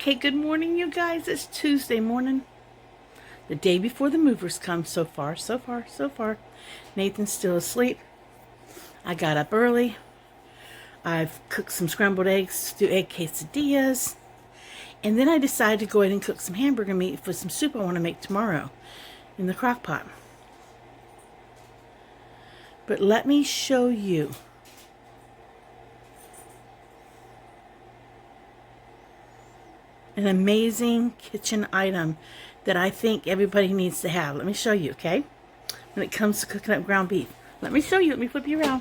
Okay, good morning, you guys. It's Tuesday morning, the day before the movers come. So far. Nathan's still asleep. I got up early. I've cooked some scrambled eggs to do egg quesadillas. And then I decided to go ahead and cook some hamburger meat for some soup I want to make tomorrow in the crock pot. But let me show you. An amazing kitchen item that I think everybody needs to have. Let me show you, okay? When it comes to cooking up ground beef. Let me show you. Let me flip you around.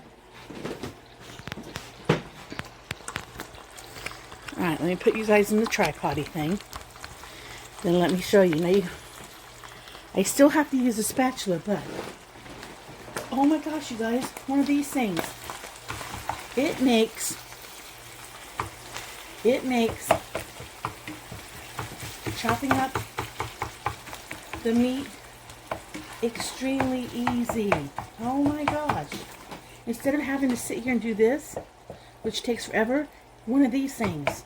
Alright, let me put you guys in the tripod-y thing. Then let me show you. Now, I still have to use a spatula, but... oh my gosh, you guys. One of these things. It makes chopping up the meat extremely easy. Oh my gosh. Instead of having to sit here and do this, which takes forever, one of these things.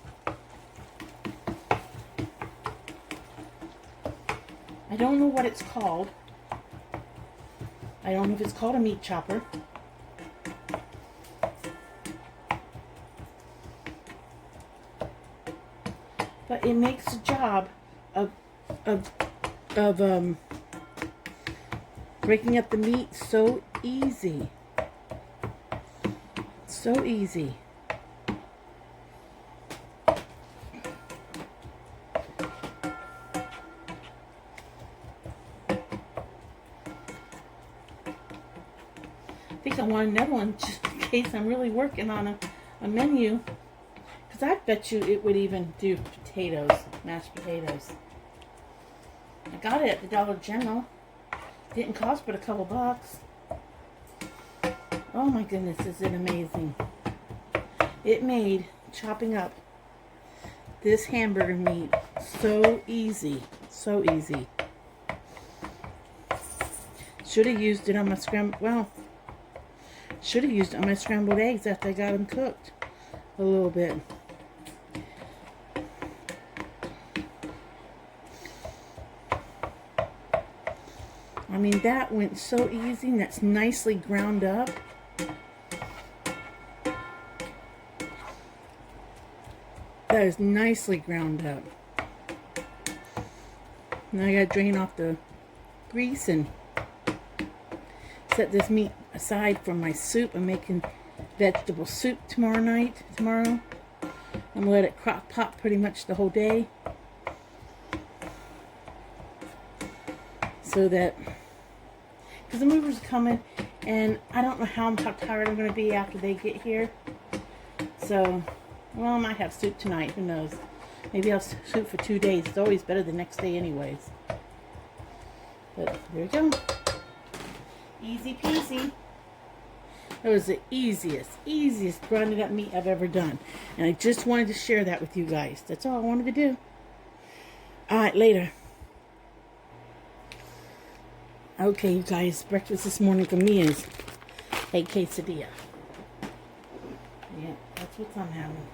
I don't know what it's called. I don't know if it's called a meat chopper. But it makes the job of breaking up the meat so easy. So easy. I think I want another one just in case I'm really working on a menu. Because I bet you it would even do potatoes, mashed potatoes. I got it at the Dollar General. Didn't cost but a couple bucks. Oh my goodness, is it amazing. It made chopping up this hamburger meat so easy. So easy. Should have used it on my should have used it on my scrambled eggs after I got them cooked a little bit. I mean, that went so easy, and that's nicely ground up. That is nicely ground up. Now I gotta drain off the grease and set this meat aside for my soup. I'm making vegetable soup tomorrow. I'm gonna let it crock pot pretty much the whole day. So that, because the movers are coming, and I don't know how tired I'm going to be after they get here. So, well, I might have soup tonight. Who knows? Maybe I'll have soup for 2 days. It's always better the next day anyways. But there we go. Easy peasy. That was the easiest grinded up meat I've ever done. And I just wanted to share that with you guys. That's all I wanted to do. Alright, later. Okay, you guys, breakfast this morning for me is egg quesadilla. Yeah, that's what I'm having.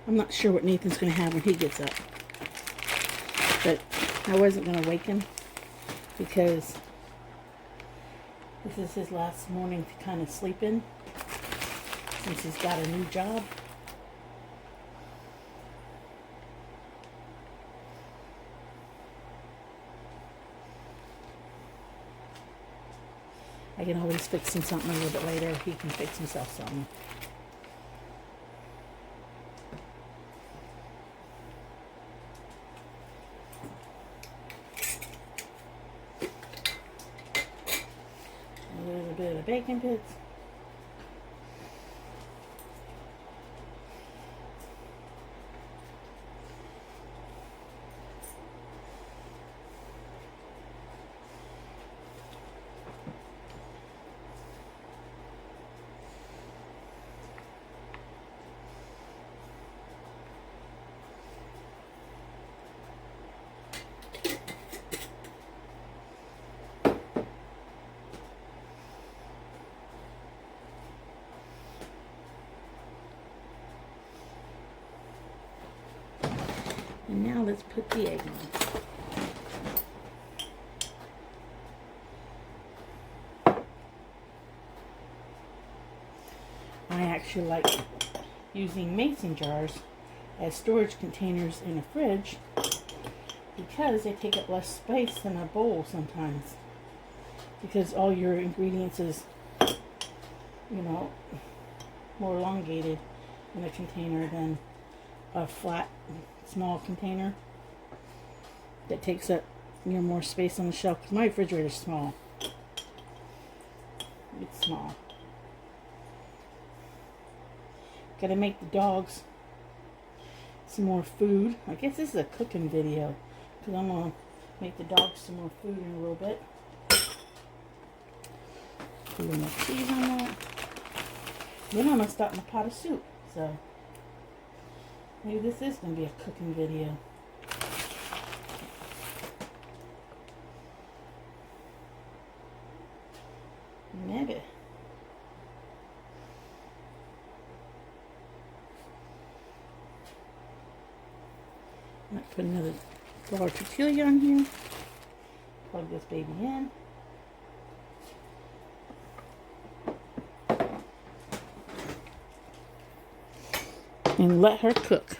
I'm not sure what Nathan's going to have when he gets up. But I wasn't going to wake him because this is his last morning to kind of sleep in, since he's got a new job. I can always fix him something a little bit later. He can fix himself something. A little bit of bacon bits. And now let's put the egg on. I actually like using mason jars as storage containers in a fridge because they take up less space than a bowl sometimes. Because all your ingredients is, you know, more elongated in a container than a flat, small container that takes up, you know, more space on the shelf. 'Cause my refrigerator is small. It's small. Gotta make the dogs some more food. I guess this is a cooking video because I'm gonna make the dogs some more food in a little bit. Put a little more cheese on that. Then I'm gonna start my pot of soup. So maybe this is gonna be a cooking video. Maybe. Might put another flour tortilla on here. Plug this baby in. And let her cook.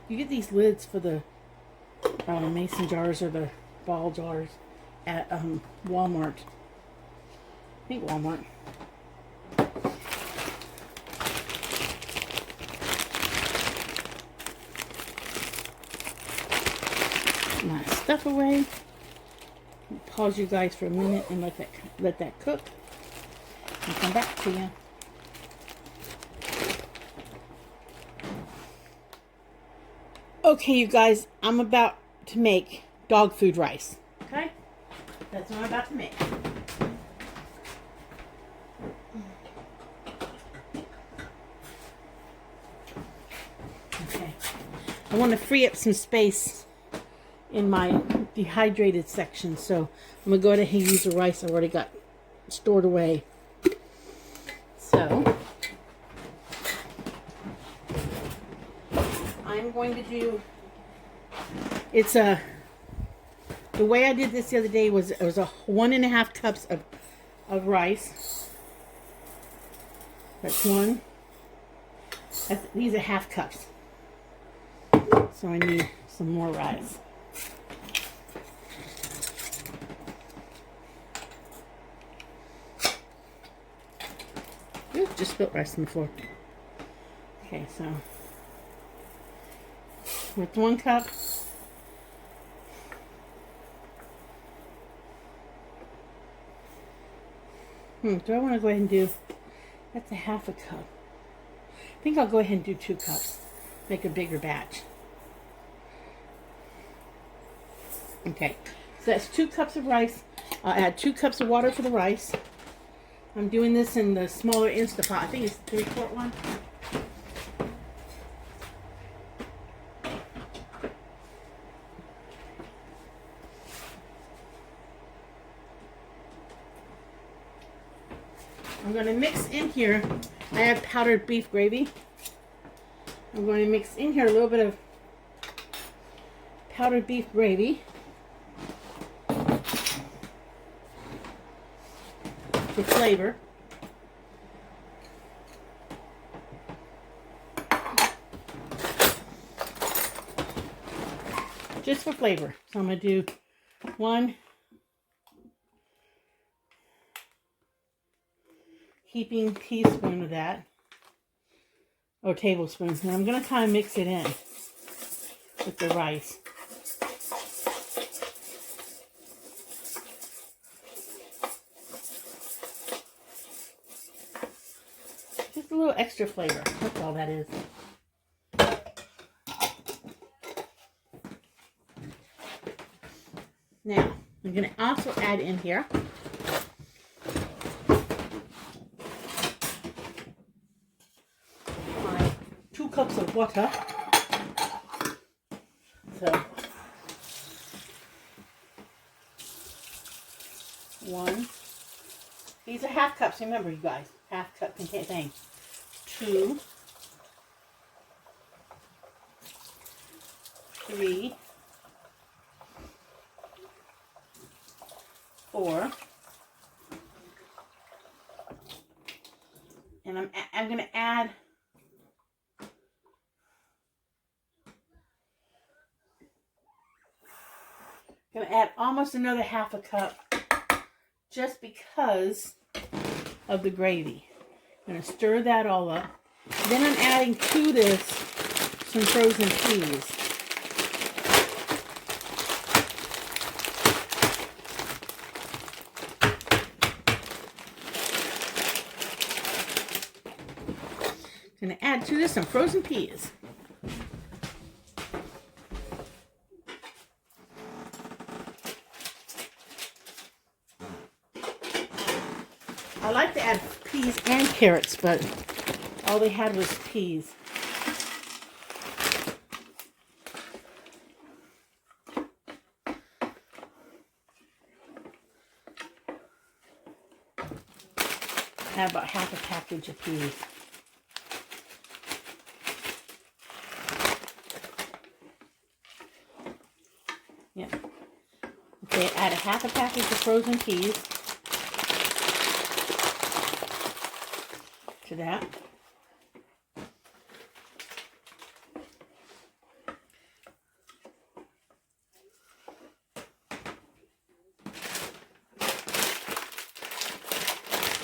You get these lids for the mason jars or the ball jars at Walmart. I think Walmart. My stuff away. Pause you guys for a minute and let that cook. And come back to you. Okay, you guys, I'm about to make dog food rice. Okay? That's what I'm about to make. Okay. I want to free up some space in my dehydrated section, so I'm going to go ahead and use the rice I've already got stored away. So I'm going to do, the way I did this the other day was, it was 1.5 cups of rice. That's one. These are half cups. So I need some more rice. Ooh, just spilled rice on the floor. Okay, so with 1 cup, do I want to go ahead and do, that's a half a cup. I think I'll go ahead and do 2 cups. Make a bigger batch. Okay, so that's 2 cups of rice. I'll add 2 cups of water for the rice. I'm doing this in the smaller Instapot. I think it's the 3-quart one. I'm going to mix in here, I have powdered beef gravy. I'm going to mix in here a little bit of powdered beef gravy for flavor. Just for flavor. So I'm going to do 1 heaping teaspoon of that, or tablespoon. And I'm going to kind of mix it in with the rice. Just a little extra flavor. That's all that is. Now, I'm going to also add in here my 2 cups of water. So, 1. These are half cups, remember you guys. half cup contain thing. 2, 3, 4, and I'm going to add almost another half a cup just because of the gravy. I'm going to stir that all up. Then I'm adding to this some frozen peas. I'm going to add to this some frozen peas. I like to add peas and carrots, but all they had was peas. I have about half a package of peas. Yeah. Okay, add a half a package of frozen peas to that.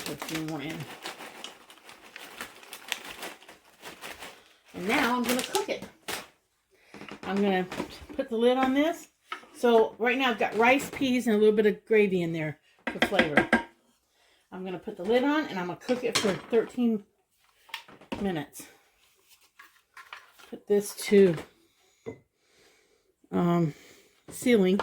Put a few more in. And now I'm going to cook it. I'm going to put the lid on this. So right now I've got rice, peas, and a little bit of gravy in there for flavor. I'm going to put the lid on and I'm going to cook it for 13 minutes. Put this to sealing.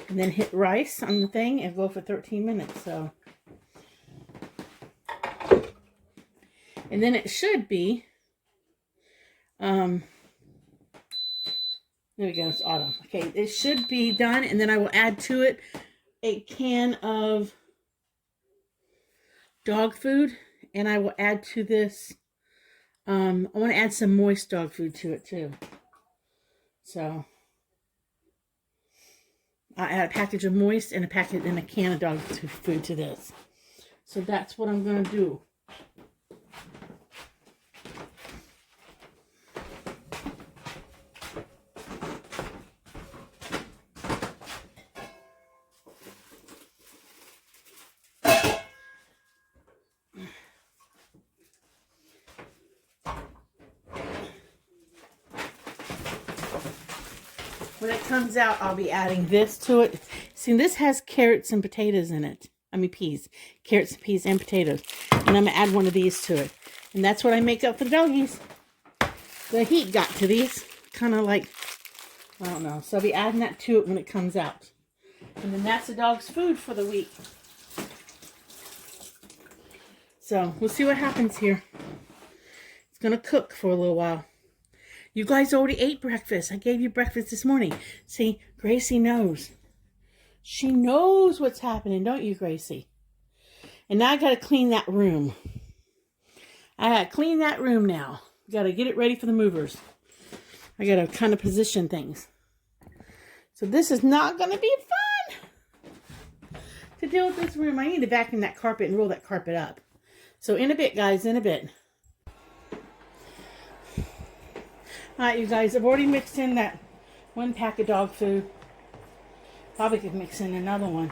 And then hit rice on the thing and go for 13 minutes. So, and then it should be there we go, it's autumn. Okay, it should be done, and then I will add to it a can of dog food, and I will add to this, I want to add some moist dog food to it too. So, I add a package of moist and a can of dog food to this. So that's what I'm going to do. When it comes out, I'll be adding this to it. See, this has carrots and potatoes in it. I mean peas. Carrots, peas, and potatoes. And I'm going to add one of these to it. And that's what I make up for the doggies. The heat got to these. Kind of like, I don't know. So I'll be adding that to it when it comes out. And then that's the dog's food for the week. So we'll see what happens here. It's going to cook for a little while. You guys already ate breakfast. I gave you breakfast this morning. See, Gracie knows. She knows what's happening, don't you, Gracie? And now I got to clean that room. I got to clean that room now. Got to get it ready for the movers. I got to kind of position things. So this is not going to be fun to deal with this room. I need to vacuum that carpet and roll that carpet up. So in a bit, guys, in a bit. Alright, you guys, I've already mixed in that one pack of dog food. Probably could mix in another one.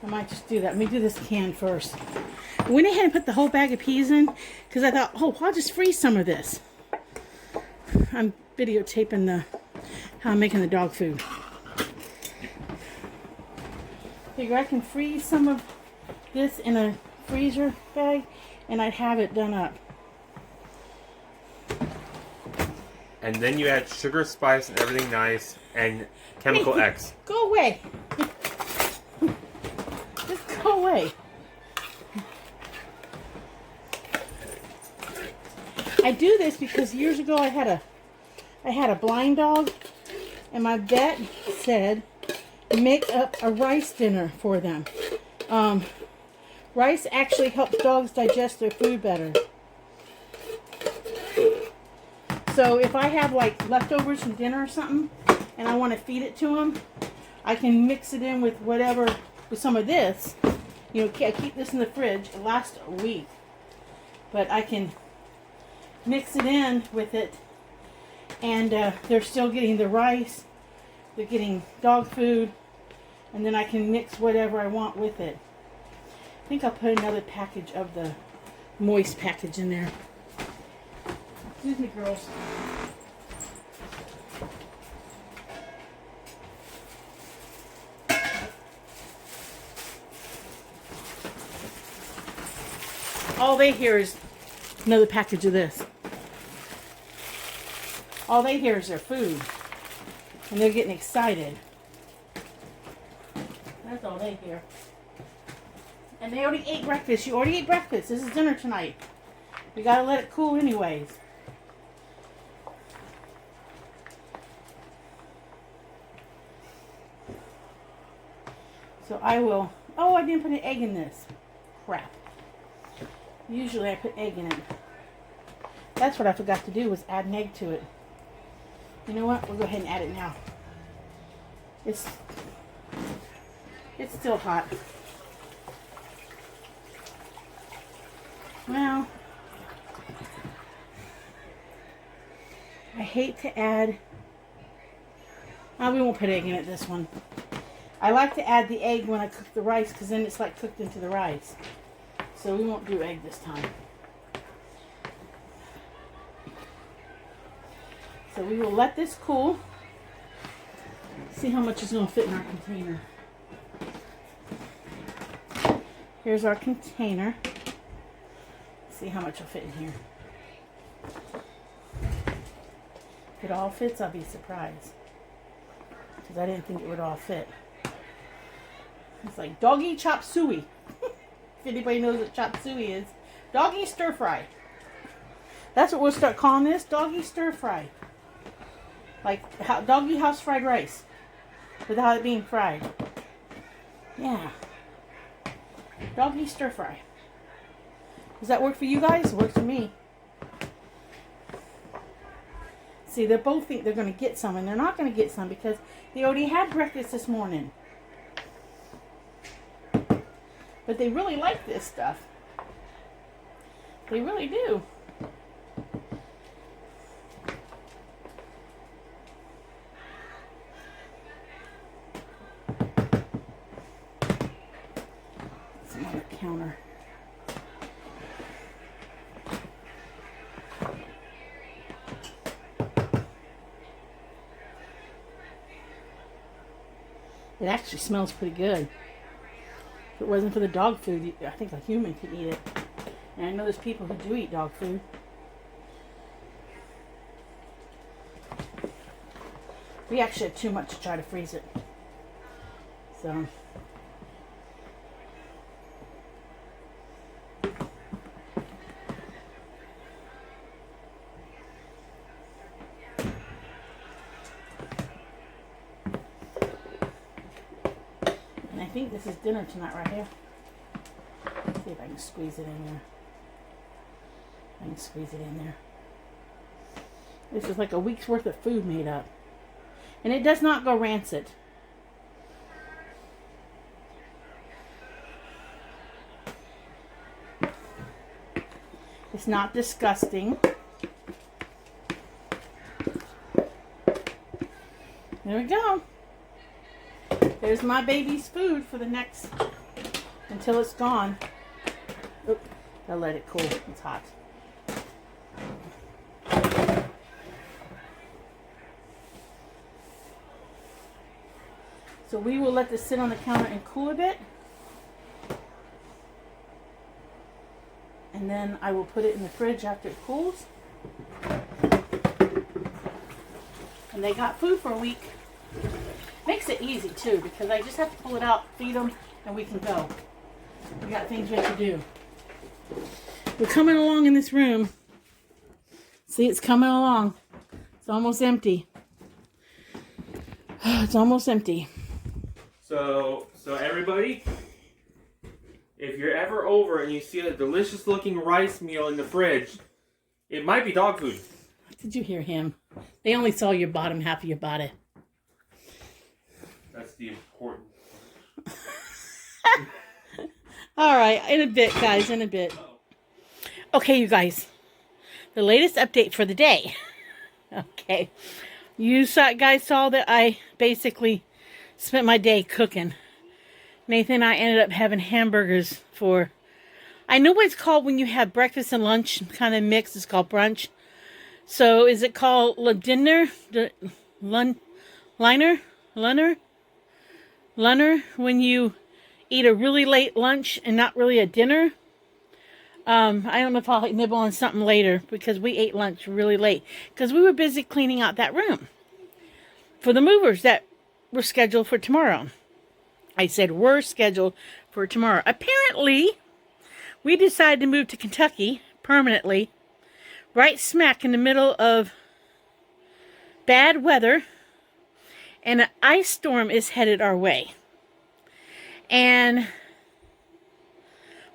I might just do that. Let me do this can first. I went ahead and put the whole bag of peas in because I thought, oh, I'll just freeze some of this. I'm videotaping how I'm making the dog food. Figure I can freeze some of this in a freezer bag and I'd have it done up. And then you add sugar, spice, and everything nice, and chemical Hey, X. Go away. Just go away. I do this because years ago I had a blind dog, and my vet said make up a rice dinner for them. Rice actually helps dogs digest their food better. So if I have like leftovers from dinner or something and I want to feed it to them, I can mix it in with whatever, with some of this. You know, I keep this in the fridge. It lasts a week. But I can mix it in with it, and they're still getting the rice, they're getting dog food, and then I can mix whatever I want with it. I think I'll put another package of the moist package in there. Excuse me, girls. All they hear is another package of this. All they hear is their food. And they're getting excited. That's all they hear. And they already ate breakfast. You already ate breakfast. This is dinner tonight. We gotta let it cool anyways. So I will... Oh, I didn't put an egg in this. Crap. Usually I put egg in it. That's what I forgot to do, was add an egg to it. You know what? We'll go ahead and add it now. It's still hot. Well, I hate to add... Oh, we won't put egg in it this one. I like to add the egg when I cook the rice because then it's like cooked into the rice. So we won't do egg this time. So we will let this cool. See how much is going to fit in our container. Here's our container. See how much will fit in here. If it all fits, I'll be surprised. Because I didn't think it would all fit. It's like doggy chop suey. If anybody knows what chop suey is. Doggy stir fry. That's what we'll start calling this. Doggy stir fry. Like doggy house fried rice. Without it being fried. Yeah. Doggy stir fry. Does that work for you guys? It works for me. See, they both think they're going to get some, and they're not going to get some because they already had breakfast this morning. But they really like this stuff. They really do. It's on the counter. It actually smells pretty good. If it wasn't for the dog food, I think a human could eat it. And I know there's people who do eat dog food. We actually had too much to try to freeze it. So. And I think this is dinner tonight right here. Let's see if I can squeeze it in there. I can squeeze it in there. This is like a week's worth of food made up. And it does not go rancid. It's not disgusting. There we go. There's my baby's food for the next, until it's gone. Oop, I'll let it cool. It's hot. So we will let this sit on the counter and cool a bit. And then I will put it in the fridge after it cools. And they got food for a week. Makes it easy too, because I just have to pull it out, feed them, and we can go. We got things we have to do. We're coming along in this room. See, it's coming along. It's almost empty. It's almost empty. So everybody, if you're ever over and you see a delicious looking rice meal in the fridge, it might be dog food. Did you hear him? They only saw your bottom half of your body. That's the important. All right, in a bit, guys, in a bit. Okay, you guys, the latest update for the day. Okay, you guys saw that I basically spent my day cooking. Nathan and I ended up having hamburgers for, I know what it's called when you have breakfast and lunch kind of mix. It's called brunch. So is it called dinner? Lunner? When you eat a really late lunch and not really a dinner. I don't know if I'll nibble on something later because we ate lunch really late because we were busy cleaning out that room for the movers that were scheduled for tomorrow. I said we're scheduled for tomorrow. Apparently, we decided to move to Kentucky permanently, right smack in the middle of bad weather, and an ice storm is headed our way. And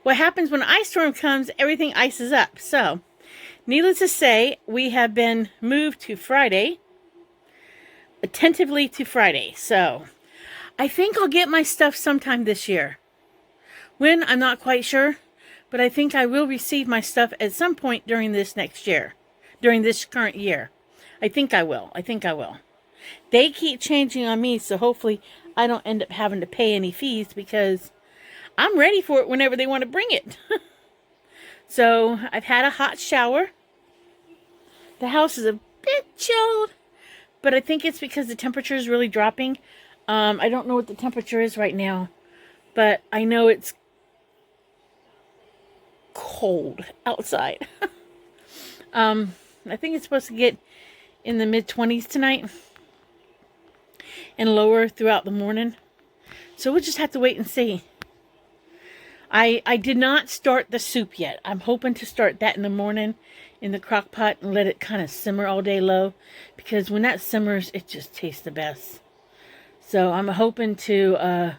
what happens when an ice storm comes, everything ices up. So, needless to say, we have been moved to Friday, attentively to Friday. So, I think I'll get my stuff sometime this year. When, I'm not quite sure, but I think I will receive my stuff at some point during this next year, during this current year. I think I will. They keep changing on me, so hopefully I don't end up having to pay any fees because I'm ready for it whenever they want to bring it. So, I've had a hot shower. The house is a bit chilled, but I think it's because the temperature is really dropping. I don't know what the temperature is right now, but I know it's cold outside. I think it's supposed to get in the mid-20s tonight and lower throughout the morning. So we'll just have to wait and see. I did not start the soup yet. I'm hoping to start that in the morning in the crock pot and let it kind of simmer all day low. Because when that simmers, it just tastes the best. So I'm hoping to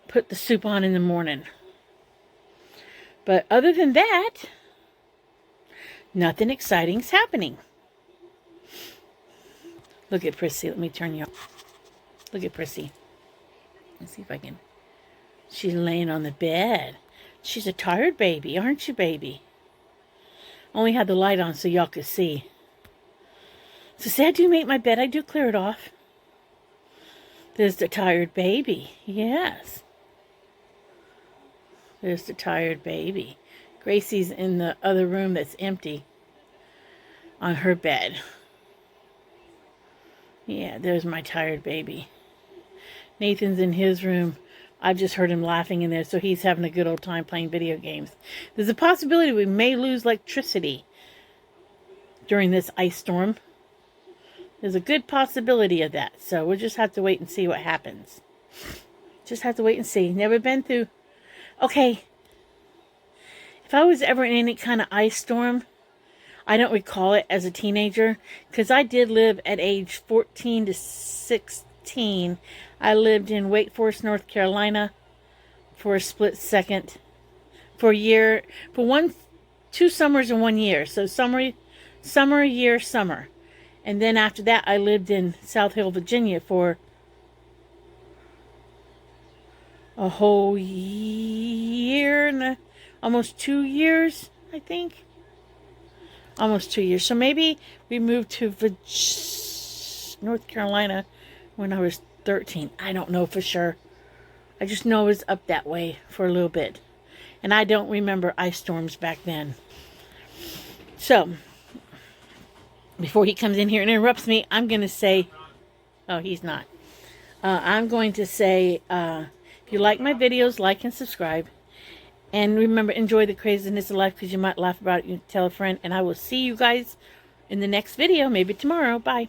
put the soup on in the morning. But other than that, nothing exciting's happening. Look at Prissy. Let me turn you off. Look at Prissy. Let's see if I can. She's laying on the bed. She's a tired baby, aren't you, baby? Only had the light on so y'all could see. So say I do make my bed, I do clear it off. There's the tired baby. Yes. There's the tired baby. Gracie's in the other room that's empty on her bed. Yeah, there's my tired baby. Nathan's in his room. I've just heard him laughing in there, so he's having a good old time playing video games. There's a possibility we may lose electricity during this ice storm. There's a good possibility of that, so we'll just have to wait and see what happens. Just have to wait and see. Never been through... Okay, if I was ever in any kind of ice storm, I don't recall it as a teenager, because I did live at age 14 to 16. I lived in Wake Forest, North Carolina for a split second. For a year, for 2 summers in 1 year. So summer, year, summer. And then after that, I lived in South Hill, Virginia for a whole year and almost 2 years, I think. Almost 2 years. So maybe we moved to North Carolina when I was 13. I don't know for sure. I just know it was up that way for a little bit. And I don't remember ice storms back then. So, before he comes in here and interrupts me, I'm going to say... Oh, he's not. I'm going to say, if you like my videos, like and subscribe. And remember, enjoy the craziness of life because you might laugh about it. You tell a friend. And I will see you guys in the next video, maybe tomorrow. Bye.